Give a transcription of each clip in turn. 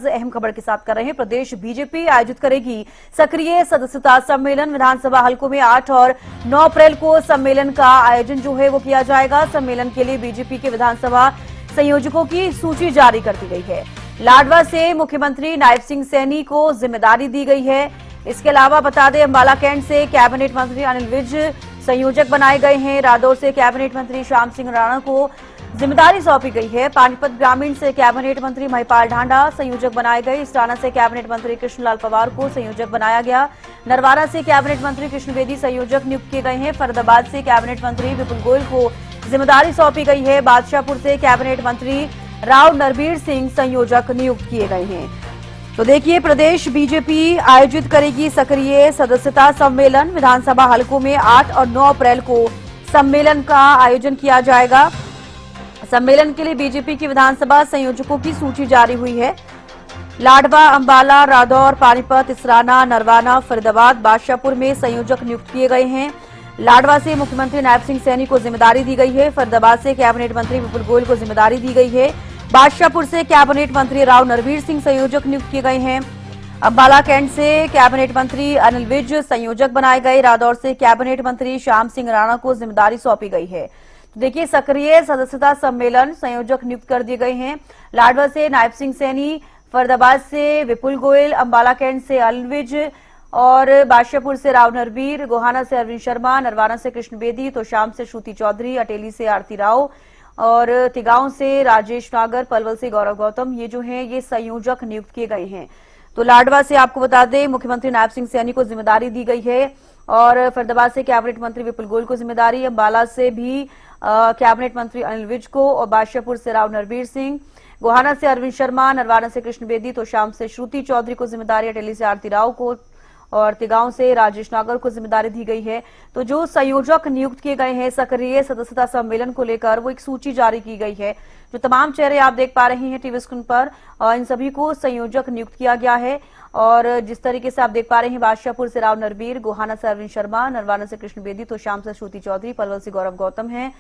अहम खबर के साथ कर रहे हैं। प्रदेश बीजेपी आयोजित करेगी सक्रिय सदस्यता सम्मेलन। विधानसभा हलकों में 8 और 9 अप्रैल को सम्मेलन का आयोजन जो है वो किया जाएगा। सम्मेलन के लिए बीजेपी के विधानसभा संयोजकों की सूची जारी कर दी गई है। लाडवा से मुख्यमंत्री नायब सिंह सैनी को जिम्मेदारी दी गई है। इसके अलावा बता दें, अंबाला कैंट से कैबिनेट मंत्री अनिल विज संयोजक बनाए गए हैं। रादौर से कैबिनेट मंत्री श्याम सिंह राणा को जिम्मेदारी सौंपी गई है। पानीपत ग्रामीण से कैबिनेट मंत्री महिपाल ढांडा संयोजक बनाए गए। इस्टाना से कैबिनेट मंत्री कृष्णलाल पवार को संयोजक बनाया गया। नरवाना से कैबिनेट मंत्री कृष्ण बेदी संयोजक नियुक्त किए गए हैं। फरीदाबाद से कैबिनेट मंत्री विपुल गोयल को जिम्मेदारी सौंपी गई है। बादशाहपुर से कैबिनेट मंत्री राव नरवीर सिंह संयोजक नियुक्त किए गए हैं। तो देखिए, प्रदेश बीजेपी आयोजित करेगी सक्रिय सदस्यता सम्मेलन। विधानसभा हलकों में 8 और 9 अप्रैल को सम्मेलन का आयोजन किया जाएगा। सम्मेलन के लिए बीजेपी की विधानसभा संयोजकों की सूची जारी हुई है। लाडवा, अंबाला, रादौर, पानीपत, इसराना, नरवाना, फरीदाबाद, बादशाहपुर में संयोजक नियुक्त किए गए हैं। लाडवा से मुख्यमंत्री नायब सिंह सैनी को जिम्मेदारी दी गई है। फरीदाबाद से कैबिनेट मंत्री विपुल गोयल को जिम्मेदारी दी गई है। बादशाहपुर से कैबिनेट मंत्री राव नरवीर सिंह संयोजक नियुक्त किए गए हैं। अंबाला कैंट से कैबिनेट मंत्री अनिल विज संयोजक बनाए गए। रादौर से कैबिनेट मंत्री श्याम सिंह राणा को जिम्मेदारी सौंपी गई है। तो देखिए, सक्रिय सदस्यता सम्मेलन, संयोजक नियुक्त कर दिए गए हैं। लाडवा से नायब सिंह सैनी, फरीदाबाद से विपुल गोयल, अंबाला कैंट से अनिल विज और बादशाहपुर से राव नरवीर, गोहाना से अरविंद शर्मा, नरवाना से कृष्ण बेदी, तो शाम से श्रुति चौधरी, अटेली से आरती राव और तिगांव से राजेश नागर, पलवल से गौरव गौतम, ये जो है ये संयोजक नियुक्त किए गए हैं। तो लाडवा से आपको बता दें, मुख्यमंत्री नायब सिंह सैनी को जिम्मेदारी दी गई है और फरीदाबाद से कैबिनेट मंत्री विपुल गोयल को जिम्मेदारी। अंबाला से भी कैबिनेट मंत्री अनिल विज को और बादशाहपुर से राव नरवीर सिंह, गोहाना से अरविंद शर्मा, नरवाना से कृष्ण बेदी, तो शाम से श्रुति चौधरी को जिम्मेदारी, अटेली से आरती राव को और तिगांव से राजेश नागर को जिम्मेदारी दी गई है। तो जो संयोजक नियुक्त किए गए हैं सक्रिय सदस्यता सम्मेलन को लेकर, वो एक सूची जारी की गई है। जो तमाम चेहरे आप देख पा रहे हैं टीवी स्क्रीन पर, इन सभी को संयोजक नियुक्त किया गया है। और जिस तरीके से आप देख पा रहे हैं, बादशाहपुर से राव नरवीर, गोहाना से अरविंद शर्मा, नरवाना से कृष्ण बेदी, तो शाम से श्रुति चौधरी, पलवल से गौरव गौतम है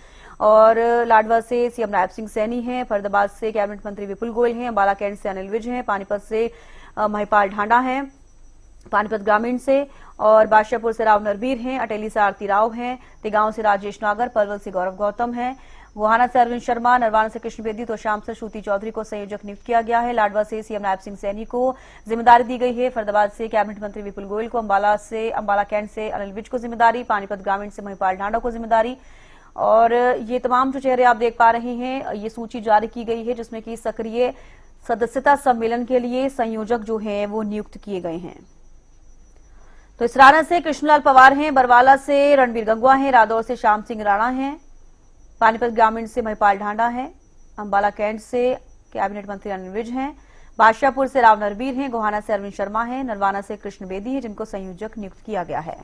और लाडवा से सीएम नायब सिंह सैनी है। फरीदाबाद से कैबिनेट मंत्री विपुल गोयल हैं। अंबाला कैंट से अनिल विज हैं। पानीपत से महिपाल ढांडा है, पानीपत ग्रामीण से, और बादशाहपुर से राव नरवीर हैं। अटेली से आरती राव हैं। तिगांव से राजेश नागर, पलवल से गौरव गौतम है। गोहाना से अरविंद शर्मा, नरवाना से कृष्ण बेदी, तो शाम से श्रुति चौधरी को संयोजक नियुक्त किया गया है। लाडवा से सीएम नायब सिंह सैनी को जिम्मेदारी दी गई है। फरीदाबाद से कैबिनेट मंत्री विपुल गोयल को, अंबाला कैंट से अनिल विज को जिम्मेदारी, पानीपत ग्रामीण से महिपाल ढांडा को जिम्मेदारी। और ये तमाम जो चेहरे आप देख पा रहे हैं, ये सूची जारी की गई है जिसमें कि सक्रिय सदस्यता सम्मेलन के लिए संयोजक जो है वो नियुक्त किए गए हैं। तो इसराना से कृष्णलाल पवार हैं, बरवाला से रणबीर गंगवा हैं, रादौर से श्याम सिंह राणा हैं, पानीपत ग्रामीण से महिपाल ढांडा है, अंबाला कैंट से कैबिनेट मंत्री अनिल विज हैं, बादशाहपुर से राव नरवीर हैं, गोहाना से अरविंद शर्मा हैं, नरवाना से कृष्ण बेदी है जिनको संयोजक नियुक्त किया गया है।